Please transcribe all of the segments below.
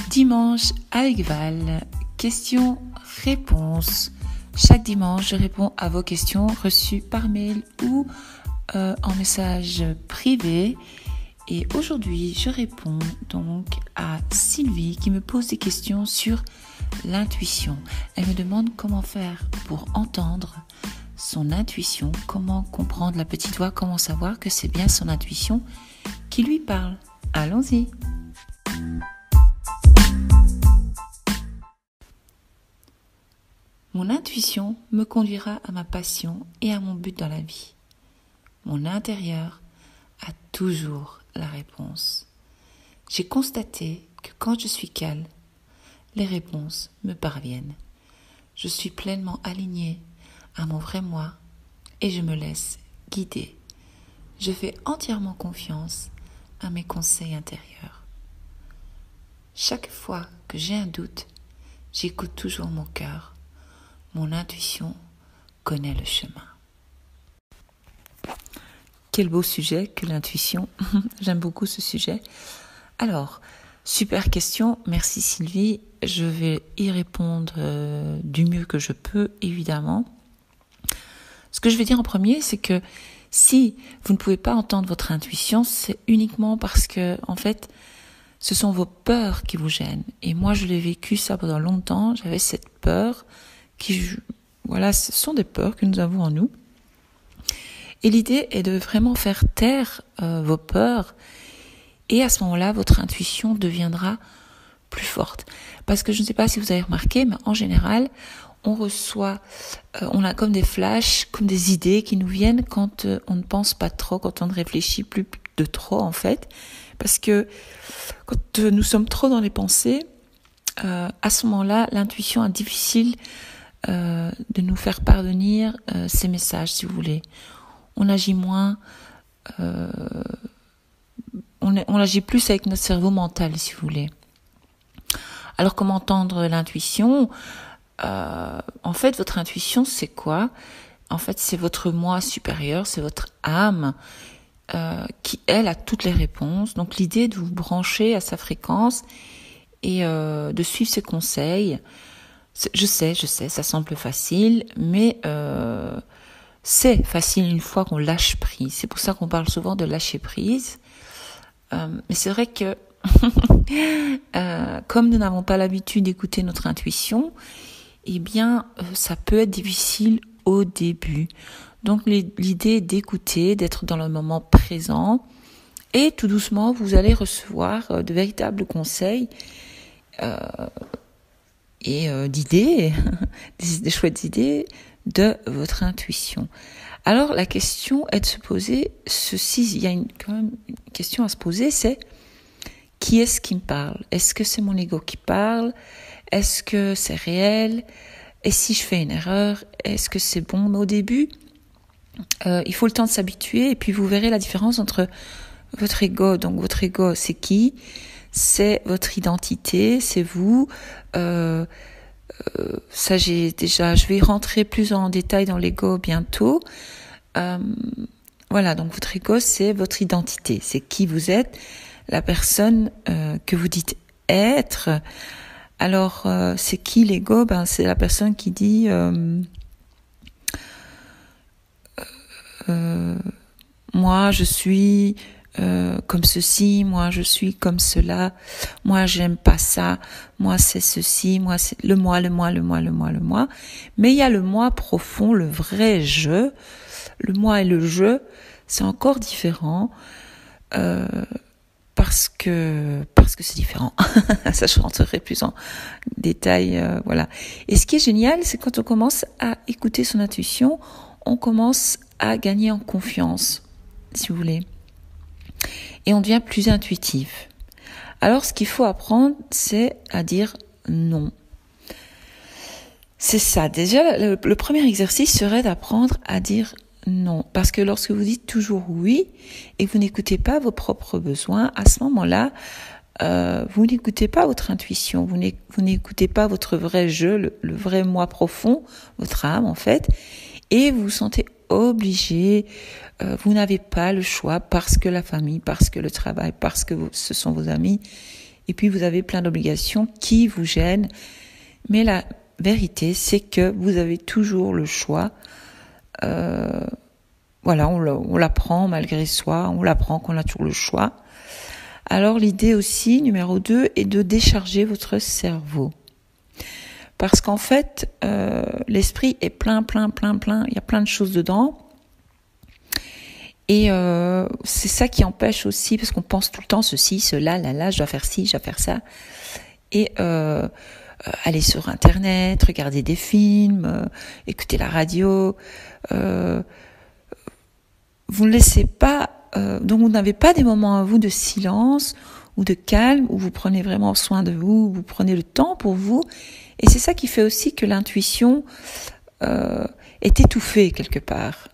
Dimanche avec Val, questions-réponses. Chaque dimanche, je réponds à vos questions reçues par mail ou en message privé. Et aujourd'hui, je réponds donc à Sylvie qui me pose des questions sur l'intuition. Elle me demande comment faire pour entendre son intuition, comment comprendre la petite voix, comment savoir que c'est bien son intuition qui lui parle. Allons-y. Mon intuition me conduira à ma passion et à mon but dans la vie. Mon intérieur a toujours la réponse. J'ai constaté que quand je suis calme, les réponses me parviennent. Je suis pleinement alignée à mon vrai moi et je me laisse guider. Je fais entièrement confiance à mes conseils intérieurs. Chaque fois que j'ai un doute, j'écoute toujours mon cœur. Mon intuition connaît le chemin. Quel beau sujet que l'intuition. J'aime beaucoup ce sujet. Alors, super question. Merci Sylvie. Je vais y répondre du mieux que je peux, évidemment. Ce que je vais dire en premier, c'est que si vous ne pouvez pas entendre votre intuition, c'est uniquement parce que, en fait, ce sont vos peurs qui vous gênent. Et moi, je l'ai vécu ça pendant longtemps. J'avais cette peur ce sont des peurs que nous avons en nous. Et l'idée est de vraiment faire taire vos peurs. Et à ce moment-là, votre intuition deviendra plus forte. Parce que je ne sais pas si vous avez remarqué, mais en général, on a comme des flashs, comme des idées qui nous viennent quand on ne pense pas trop, quand on ne réfléchit plus de trop en fait. Parce que quand nous sommes trop dans les pensées, à ce moment-là, l'intuition est difficile de nous faire parvenir ces messages, si vous voulez. On agit moins, on agit plus avec notre cerveau mental, si vous voulez. Alors, comment entendre l'intuition ? En fait, votre intuition, c'est quoi ? En fait, c'est votre moi supérieur, c'est votre âme qui, elle, a toutes les réponses. Donc, l'idée est de vous brancher à sa fréquence et de suivre ses conseils. Je sais, ça semble facile, mais c'est facile une fois qu'on lâche prise. C'est pour ça qu'on parle souvent de lâcher prise. Mais c'est vrai que comme nous n'avons pas l'habitude d'écouter notre intuition, eh bien, ça peut être difficile au début. Donc, l'idée est d'écouter, d'être dans le moment présent, et tout doucement, vous allez recevoir de véritables conseils et d'idées, des chouettes idées de votre intuition. Alors, la question est de se poser ceci. Il y a quand même une question à se poser, c'est qui est-ce qui me parle ? Est-ce que c'est mon ego qui parle ? Est-ce que c'est réel ? Et si je fais une erreur, est-ce que c'est bon ? Mais au début, il faut le temps de s'habituer et puis vous verrez la différence entre votre ego. Donc, votre ego, c'est qui ? C'est votre identité, c'est vous. Ça, je vais rentrer plus en détail dans l'ego bientôt. Voilà, donc votre ego, c'est votre identité, c'est qui vous êtes, la personne que vous dites être. Alors, c'est qui l'ego ? C'est la personne qui dit moi, je suis comme ceci, moi je suis comme cela, moi j'aime pas ça, moi c'est ceci, moi c'est le moi. Mais il y a le moi profond, le vrai je. Le moi et le je, c'est encore différent parce que c'est différent. Ça, je rentrerai plus en détail, voilà. Et ce qui est génial, c'est quand on commence à écouter son intuition, on commence à gagner en confiance, si vous voulez. Et on devient plus intuitif. Alors, ce qu'il faut apprendre, c'est à dire non. C'est ça. Déjà, le premier exercice serait d'apprendre à dire non. Parce que lorsque vous dites toujours oui et que vous n'écoutez pas vos propres besoins, à ce moment-là, vous n'écoutez pas votre intuition, vous n'écoutez pas votre vrai jeu, le vrai moi profond, votre âme en fait, et vous vous sentez obligé, vous n'avez pas le choix parce que la famille, parce que le travail, parce que ce sont vos amis, et puis vous avez plein d'obligations qui vous gênent. Mais la vérité, c'est que vous avez toujours le choix. Voilà, on l'apprend malgré soi, on l'apprend qu'on a toujours le choix. Alors l'idée aussi, numéro 2, est de décharger votre cerveau. Parce qu'en fait, l'esprit est plein, il y a plein de choses dedans. Et c'est ça qui empêche aussi, parce qu'on pense tout le temps ceci, cela, là, je dois faire ci, je dois faire ça. Et aller sur Internet, regarder des films, écouter la radio. Vous ne laissez pas, donc vous n'avez pas des moments à vous de silence ou de calme, où vous prenez vraiment soin de vous, où vous prenez le temps pour vous. Et c'est ça qui fait aussi que l'intuition est étouffée quelque part.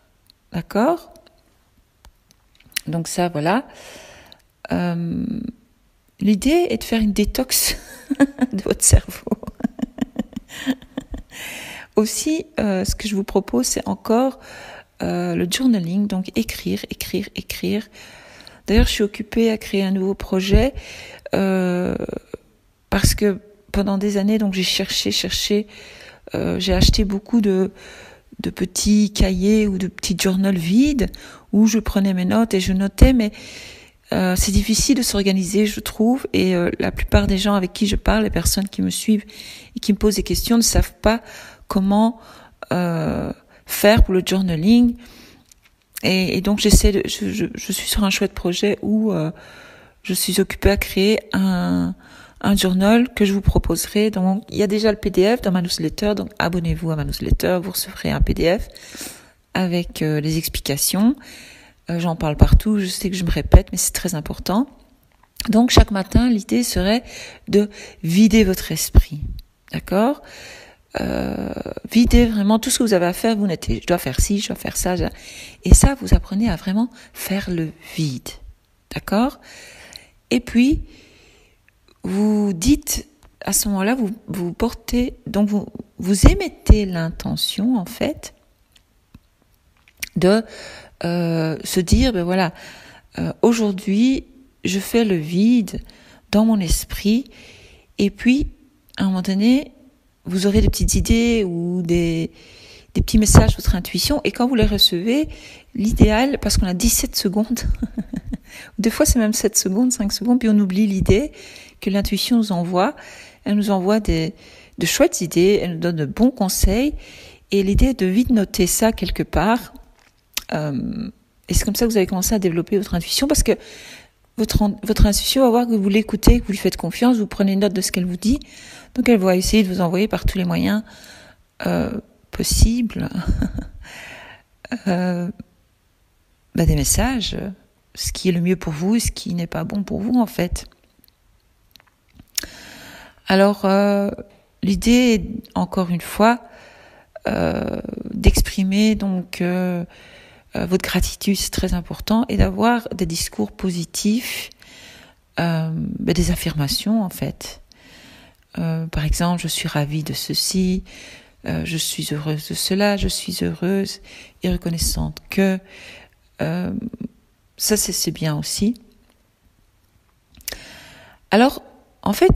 D'accord ? Donc ça, voilà. L'idée est de faire une détox de votre cerveau. Aussi, ce que je vous propose, c'est encore le journaling, donc écrire. D'ailleurs, je suis occupée à créer un nouveau projet parce que pendant des années, donc j'ai cherché, j'ai acheté beaucoup de petits cahiers ou de petits journals vides où je prenais mes notes et je notais, mais c'est difficile de s'organiser, je trouve, et la plupart des gens avec qui je parle, les personnes qui me suivent et qui me posent des questions, ne savent pas comment faire pour le journaling. Et donc je suis sur un chouette projet où je suis occupée à créer un journal que je vous proposerai. Donc il y a déjà le PDF dans ma newsletter, donc abonnez-vous à ma newsletter, vous recevrez un PDF avec les explications. J'en parle partout, je sais que je me répète, mais c'est très important. Donc chaque matin, l'idée serait de vider votre esprit, d'accord ? Videz vraiment tout ce que vous avez à faire. Vous notez, je dois faire ci, je dois faire ça. Et ça, vous apprenez à vraiment faire le vide, d'accord ? Et puis vous dites à ce moment-là, vous portez, donc vous émettez l'intention en fait de se dire, ben voilà, aujourd'hui je fais le vide dans mon esprit, et puis à un moment donné, vous aurez des petites idées ou des petits messages de votre intuition, et quand vous les recevez, l'idéal, parce qu'on a 17 secondes, des fois c'est même 7 secondes, 5 secondes, puis on oublie l'idée que l'intuition nous envoie. Elle nous envoie de chouettes idées, elle nous donne de bons conseils, et l'idée est de vite noter ça quelque part. Et c'est comme ça que vous allez commencer à développer votre intuition, parce que votre intuition va voir que vous l'écoutez, que vous lui faites confiance, vous prenez note de ce qu'elle vous dit, donc elle va essayer de vous envoyer par tous les moyens possibles des messages, ce qui est le mieux pour vous et ce qui n'est pas bon pour vous en fait. Alors l'idée est encore une fois d'exprimer donc votre gratitude, c'est très important, et d'avoir des discours positifs, des affirmations en fait. Par exemple, je suis ravie de ceci, je suis heureuse de cela, je suis heureuse et reconnaissante que ça c'est bien aussi. Alors, en fait,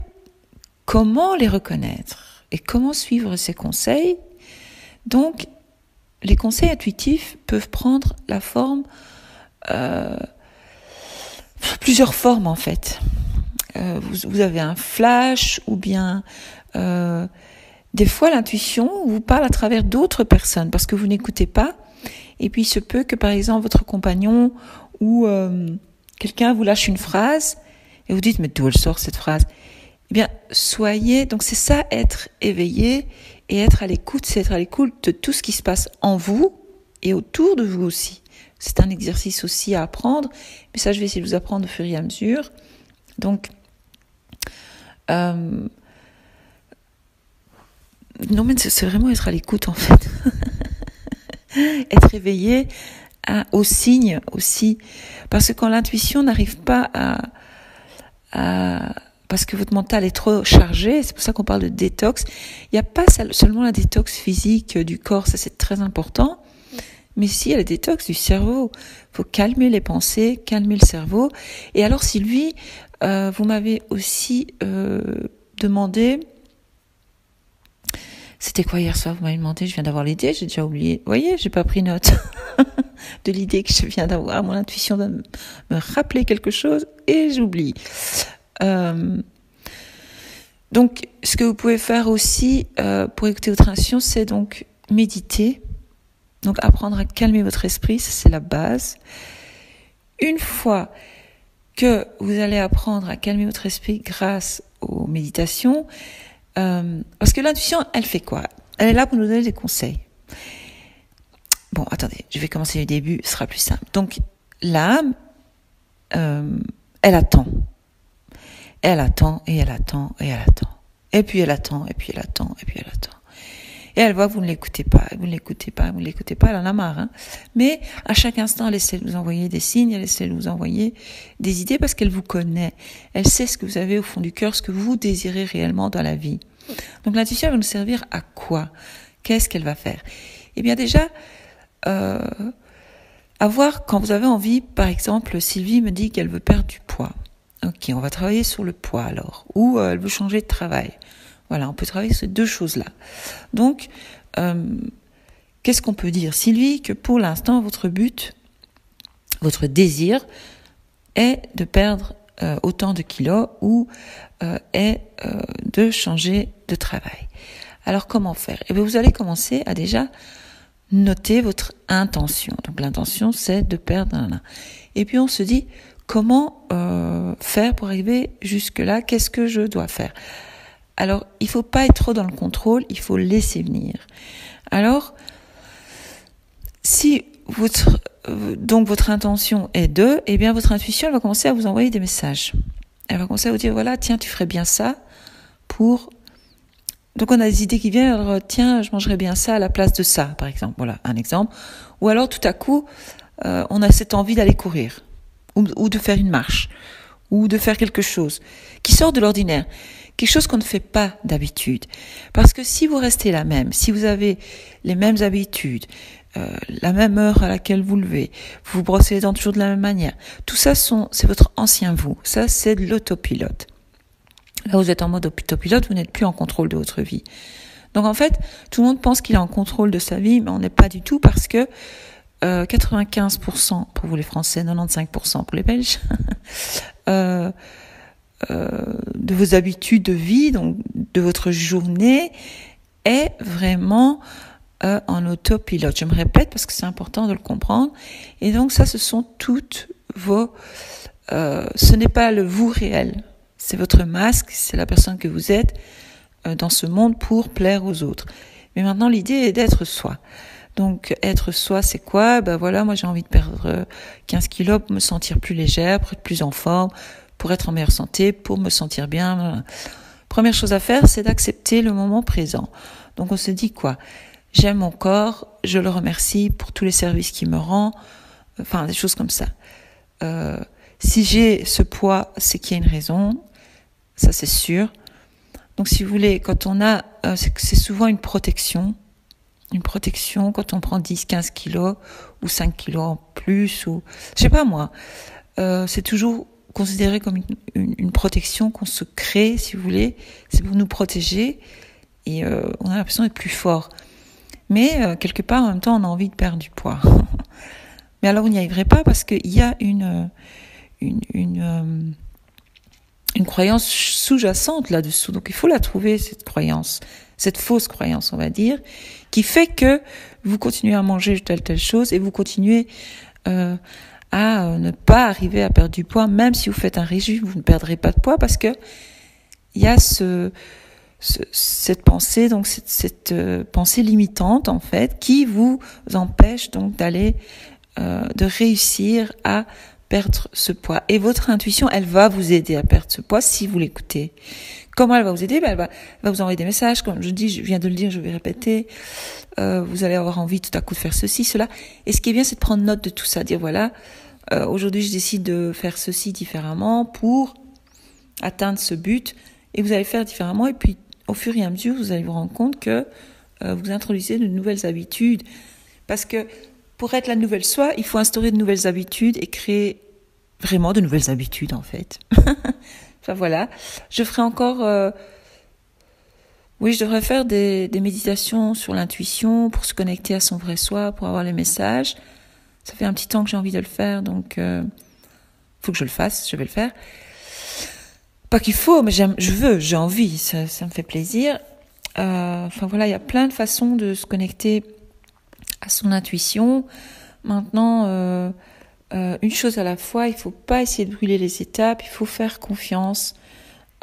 comment les reconnaître et comment suivre ces conseils ? Donc, les conseils intuitifs peuvent prendre la forme, plusieurs formes en fait. Vous avez un flash, ou bien des fois l'intuition vous parle à travers d'autres personnes parce que vous n'écoutez pas, et puis il se peut que par exemple votre compagnon ou quelqu'un vous lâche une phrase et vous dites mais d'où elle sort cette phrase ? Eh bien soyez, donc c'est ça, être éveillé et être à l'écoute, c'est être à l'écoute de tout ce qui se passe en vous et autour de vous aussi. C'est un exercice aussi à apprendre, mais ça je vais essayer de vous apprendre au fur et à mesure. Donc non, mais c'est vraiment être à l'écoute en fait. Être éveillé aux signes aussi. Parce que quand l'intuition n'arrive pas parce que votre mental est trop chargé, c'est pour ça qu'on parle de détox. Il n'y a pas seulement la détox physique du corps, ça c'est très important, mais si elle détox du cerveau. Il faut calmer les pensées, calmer le cerveau. Et alors Sylvie, vous m'avez aussi demandé, c'était quoi hier soir, vous m'avez demandé, je viens d'avoir l'idée, j'ai déjà oublié. Vous voyez, j'ai pas pris note de l'idée que je viens d'avoir. Mon intuition va me rappeler quelque chose et j'oublie. Donc, ce que vous pouvez faire aussi pour écouter votre intuition, c'est donc méditer. Donc, apprendre à calmer votre esprit, ça c'est la base. Une fois que vous allez apprendre à calmer votre esprit grâce aux méditations, parce que l'intuition, elle fait quoi? Elle est là pour nous donner des conseils. Bon, attendez, je vais commencer du début, ce sera plus simple. Donc, l'âme, elle attend. Elle attend, et elle attend, et elle attend. Et puis elle attend, et puis elle attend, et puis elle attend. Et elle voit que vous ne l'écoutez pas, vous ne l'écoutez pas, vous ne l'écoutez pas, elle en a marre. Hein. Mais à chaque instant, elle essaie de vous envoyer des signes, elle essaie de vous envoyer des idées parce qu'elle vous connaît. Elle sait ce que vous avez au fond du cœur, ce que vous désirez réellement dans la vie. Donc l'intuition va nous servir à quoi? Qu'est-ce qu'elle va faire? Eh bien déjà, avoir, quand vous avez envie, par exemple, Sylvie me dit qu'elle veut perdre du poids. Ok, on va travailler sur le poids alors. Ou elle veut changer de travail. Voilà, on peut travailler sur ces deux choses-là. Donc, qu'est-ce qu'on peut dire, Sylvie, que pour l'instant, votre but, votre désir est de perdre autant de kilos ou est de changer de travail. Alors, comment faire? Eh bien, vous allez commencer à déjà noter votre intention. Donc, l'intention, c'est de perdre un. Et puis, on se dit, comment faire pour arriver jusque-là? Qu'est-ce que je dois faire? Alors, il faut pas être trop dans le contrôle, il faut laisser venir. Alors, si votre intention est de, eh bien, votre intuition, elle va commencer à vous envoyer des messages. Elle va commencer à vous dire, voilà, tiens, tu ferais bien ça pour... Donc, on a des idées qui viennent, alors, tiens, je mangerais bien ça à la place de ça, par exemple. Voilà, un exemple. Ou alors, tout à coup, on a cette envie d'aller courir, ou de faire une marche, ou de faire quelque chose qui sort de l'ordinaire. Quelque chose qu'on ne fait pas d'habitude. Parce que si vous restez la même, si vous avez les mêmes habitudes, la même heure à laquelle vous levez, vous vous brossez les dents toujours de la même manière, tout ça c'est votre ancien vous. Ça, c'est de l'autopilote. Là, vous êtes en mode autopilote, vous n'êtes plus en contrôle de votre vie. Donc en fait, tout le monde pense qu'il est en contrôle de sa vie, mais on n'est pas du tout parce que 95% pour vous les Français, 95% pour les Belges, de vos habitudes de vie, donc de votre journée, est vraiment en autopilote. Je me répète parce que c'est important de le comprendre. Et donc ça, ce sont toutes vos... ce n'est pas le vous réel. C'est votre masque, c'est la personne que vous êtes dans ce monde pour plaire aux autres. Mais maintenant, l'idée est d'être soi. Donc, être soi, c'est quoi? Ben voilà, moi j'ai envie de perdre 15 kilos pour me sentir plus légère, pour être plus en forme, pour être en meilleure santé, pour me sentir bien. Voilà. Première chose à faire, c'est d'accepter le moment présent. Donc on se dit quoi? J'aime mon corps, je le remercie pour tous les services qu'il me rend, enfin des choses comme ça. Si j'ai ce poids, c'est qu'il y a une raison, ça c'est sûr. Donc si vous voulez, quand on a, c'est souvent une protection quand on prend 10, 15 kilos ou 5 kilos en plus, ou je sais pas moi, c'est toujours considéré comme une protection qu'on se crée, si vous voulez, c'est pour nous protéger et on a l'impression d'être plus fort. Mais quelque part, en même temps, on a envie de perdre du poids. Mais alors, on n'y arriverait pas parce qu'il y a une croyance sous-jacente là-dessous. Donc, il faut la trouver, cette croyance, cette fausse croyance, on va dire, qui fait que vous continuez à manger telle chose et vous continuez à ne pas arriver à perdre du poids, même si vous faites un régime, vous ne perdrez pas de poids parce que il y a cette pensée, donc cette pensée limitante en fait, qui vous empêche donc d'aller, de réussir à perdre ce poids. Et votre intuition, elle va vous aider à perdre ce poids si vous l'écoutez. Comment elle va vous aider? Elle va vous envoyer des messages, comme je dis, je viens de le dire, je vais répéter. Vous allez avoir envie tout à coup de faire ceci, cela. Et ce qui est bien, c'est de prendre note de tout ça, dire voilà, aujourd'hui je décide de faire ceci différemment pour atteindre ce but, et vous allez faire différemment, et puis au fur et à mesure, vous allez vous rendre compte que vous introduisez de nouvelles habitudes. Parce que pour être la nouvelle soi, il faut instaurer de nouvelles habitudes et créer vraiment de nouvelles habitudes, en fait. Enfin, voilà. Je ferai encore... Oui, je devrais faire des méditations sur l'intuition pour se connecter à son vrai soi, pour avoir les messages. Ça fait un petit temps que j'ai envie de le faire, donc faut que je le fasse, je vais le faire. Pas qu'il faut, mais j'ai envie, ça me fait plaisir. Enfin voilà, il y a plein de façons de se connecter à son intuition. Maintenant, une chose à la fois, il ne faut pas essayer de brûler les étapes, il faut faire confiance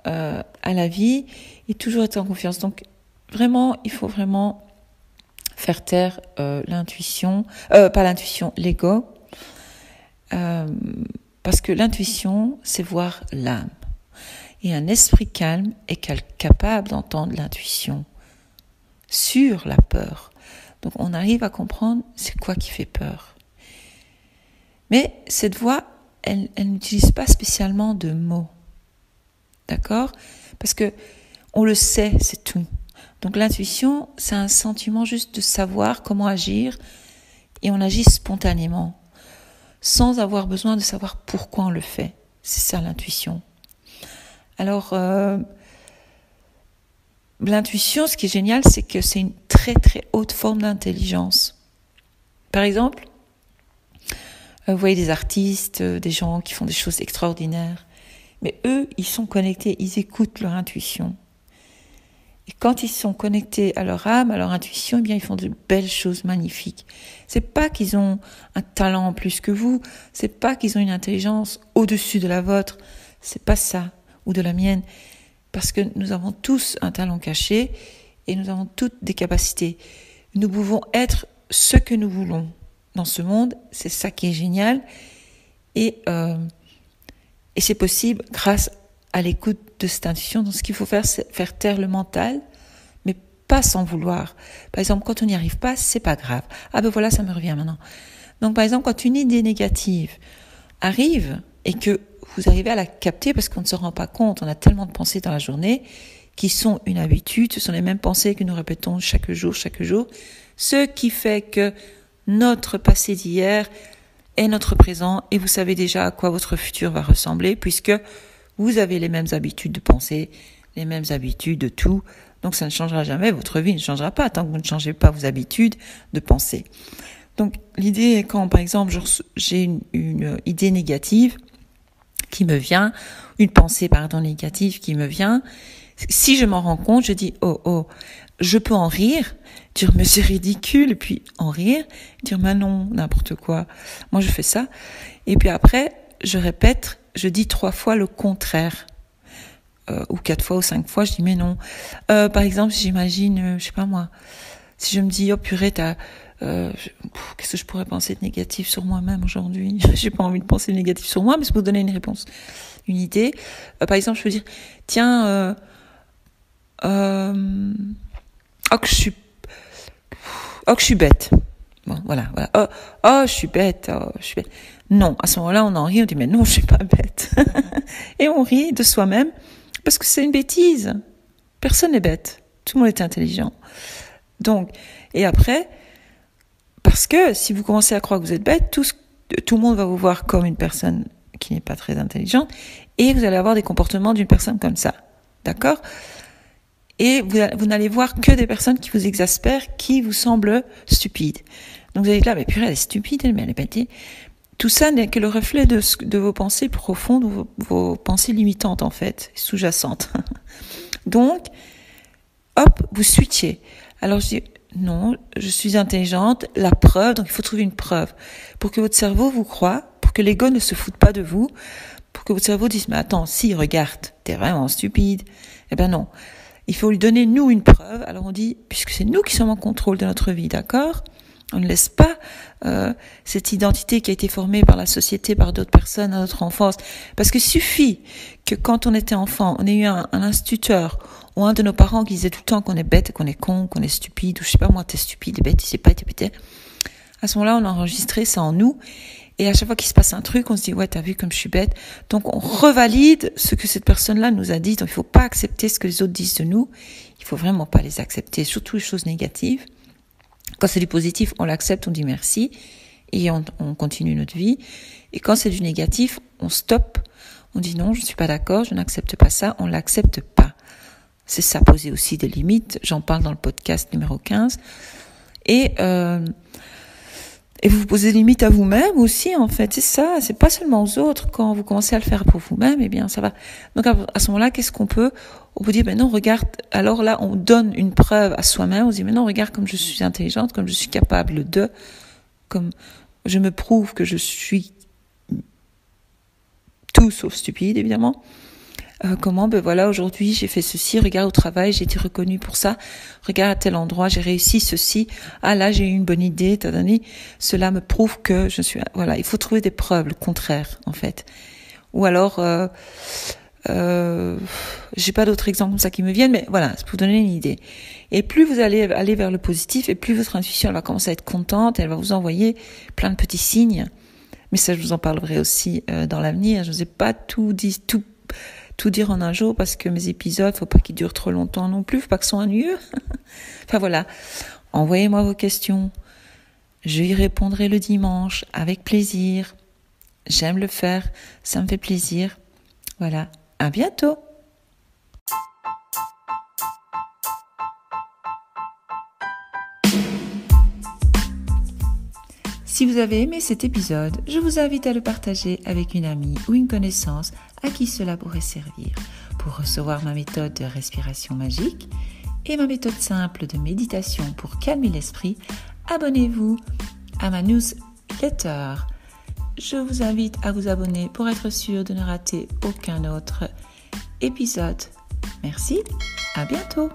à la vie et toujours être en confiance. Donc vraiment, il faut vraiment faire taire l'intuition, pas l'intuition, l'ego, parce que l'intuition, c'est voir l'âme. Et un esprit calme est capable d'entendre l'intuition sur la peur. Donc on arrive à comprendre c'est quoi qui fait peur. Mais cette voix, elle n'utilise pas spécialement de mots. D'accord ? Parce que on le sait, c'est tout. Donc l'intuition, c'est un sentiment juste de savoir comment agir et on agit spontanément, sans avoir besoin de savoir pourquoi on le fait. C'est ça l'intuition. Alors, l'intuition, ce qui est génial, c'est que c'est une très très haute forme d'intelligence. Par exemple, vous voyez des artistes, des gens qui font des choses extraordinaires, mais eux, ils sont connectés, ils écoutent leur intuition. Et quand ils sont connectés à leur âme, à leur intuition, eh bien, ils font de belles choses magnifiques. C'est pas qu'ils ont un talent en plus que vous, c'est pas qu'ils ont une intelligence au-dessus de la vôtre, c'est pas ça, ou de la mienne, parce que nous avons tous un talent caché et nous avons toutes des capacités. Nous pouvons être ce que nous voulons dans ce monde, c'est ça qui est génial, et c'est possible grâce à l'écoute de cette intuition. Donc ce qu'il faut faire, c'est faire taire le mental, mais pas sans vouloir. Par exemple, quand on n'y arrive pas, c'est pas grave. Ah ben voilà, ça me revient maintenant. Donc par exemple, quand une idée négative arrive et que vous arrivez à la capter parce qu'on ne se rend pas compte, on a tellement de pensées dans la journée qui sont une habitude, ce sont les mêmes pensées que nous répétons chaque jour, ce qui fait que notre passé d'hier est notre présent et vous savez déjà à quoi votre futur va ressembler puisque vous avez les mêmes habitudes de penser, les mêmes habitudes de tout, donc ça ne changera jamais, votre vie ne changera pas tant que vous ne changez pas vos habitudes de penser. Donc l'idée est quand par exemple j'ai une idée négative qui me vient, une pensée négative qui me vient, si je m'en rends compte, je dis oh, je peux en rire, dire mais c'est ridicule, et puis en rire, dire mais non, n'importe quoi, moi je fais ça, et puis après je répète, je dis 3 fois le contraire, ou 4 fois ou 5 fois, je dis mais non. Par exemple, j'imagine, je sais pas moi, si je me dis oh purée, qu'est-ce que je pourrais penser de négatif sur moi-même aujourd'hui? J'ai pas envie de penser négatif sur moi, mais c'est pour donner une réponse, une idée. Par exemple, je peux dire tiens, oh que je suis bête. Bon, voilà. Oh, je suis bête. Non, à ce moment-là, on en rit, on dit mais non, je suis pas bête. Et on rit de soi-même parce que c'est une bêtise. Personne n'est bête. Tout le monde est intelligent. Donc, et après, parce que si vous commencez à croire que vous êtes bête, tout le monde va vous voir comme une personne qui n'est pas très intelligente et vous allez avoir des comportements d'une personne comme ça. D'accord ? Et vous n'allez voir que des personnes qui vous exaspèrent, qui vous semblent stupides. Donc vous allez être là, mais purée, elle est stupide, mais elle est bête. Tout ça n'est que le reflet de vos pensées profondes, vos pensées limitantes en fait, sous-jacentes. Donc, hop, vous switchez. Alors je dis, non, je suis intelligente, la preuve, donc il faut trouver une preuve. Pour que votre cerveau vous croie, pour que l'ego ne se foute pas de vous, pour que votre cerveau dise, mais attends, si, regarde, t'es vraiment stupide. Eh ben non. Il faut lui donner, nous, une preuve. Alors on dit, puisque c'est nous qui sommes en contrôle de notre vie, d'accord ? On ne laisse pas cette identité qui a été formée par la société, par d'autres personnes à notre enfance. Parce qu'il suffit que quand on était enfant, on ait eu un instituteur ou un de nos parents qui disait tout le temps qu'on est bête, qu'on est con, qu'on est stupide, ou je sais pas moi, t'es stupide, t'es bête, tu sais pas, t'es bête. À ce moment-là, on a enregistré ça en nous. Et à chaque fois qu'il se passe un truc, on se dit, ouais, t'as vu comme je suis bête. Donc, on revalide ce que cette personne-là nous a dit. Donc, il faut pas accepter ce que les autres disent de nous. Il faut vraiment pas les accepter, surtout les choses négatives. Quand c'est du positif, on l'accepte, on dit merci. et on continue notre vie. Et quand c'est du négatif, on stoppe, on dit non, je ne suis pas d'accord, je n'accepte pas ça, on ne l'accepte pas. C'est ça, poser aussi des limites, j'en parle dans le podcast numéro 15. Et vous posez des limites à vous-même aussi, en fait, c'est ça, c'est pas seulement aux autres. Quand vous commencez à le faire pour vous-même, eh bien ça va. Donc à ce moment-là, qu'est-ce qu'on peut? On peut dire, ben non, regarde, alors là, on donne une preuve à soi-même, on dit, mais non, regarde comme je suis intelligente, comme je suis capable de, comme je me prouve que je suis tout sauf stupide, évidemment. Comment, ben voilà, aujourd'hui j'ai fait ceci, regarde au travail, j'ai été reconnue pour ça, regarde à tel endroit, j'ai réussi ceci, ah là j'ai eu une bonne idée, cela me prouve que je suis, voilà, il faut trouver des preuves, le contraire, en fait. Ou alors, j'ai pas d'autres exemples comme ça qui me viennent, mais voilà, c'est pour vous donner une idée. Et plus vous allez aller vers le positif, et plus votre intuition elle va commencer à être contente, elle va vous envoyer plein de petits signes. Mais ça, je vous en parlerai aussi dans l'avenir. Je ne vous ai pas tout dire en un jour parce que mes épisodes, faut pas qu'ils durent trop longtemps non plus, faut pas qu'ils soient ennuyeux. Enfin voilà, envoyez-moi vos questions. Je y répondrai le dimanche avec plaisir. J'aime le faire, ça me fait plaisir. Voilà, à bientôt. Si vous avez aimé cet épisode, je vous invite à le partager avec une amie ou une connaissance à qui cela pourrait servir. Pour recevoir ma méthode de respiration magique et ma méthode simple de méditation pour calmer l'esprit, abonnez-vous à ma newsletter. Je vous invite à vous abonner pour être sûr de ne rater aucun autre épisode. Merci, à bientôt.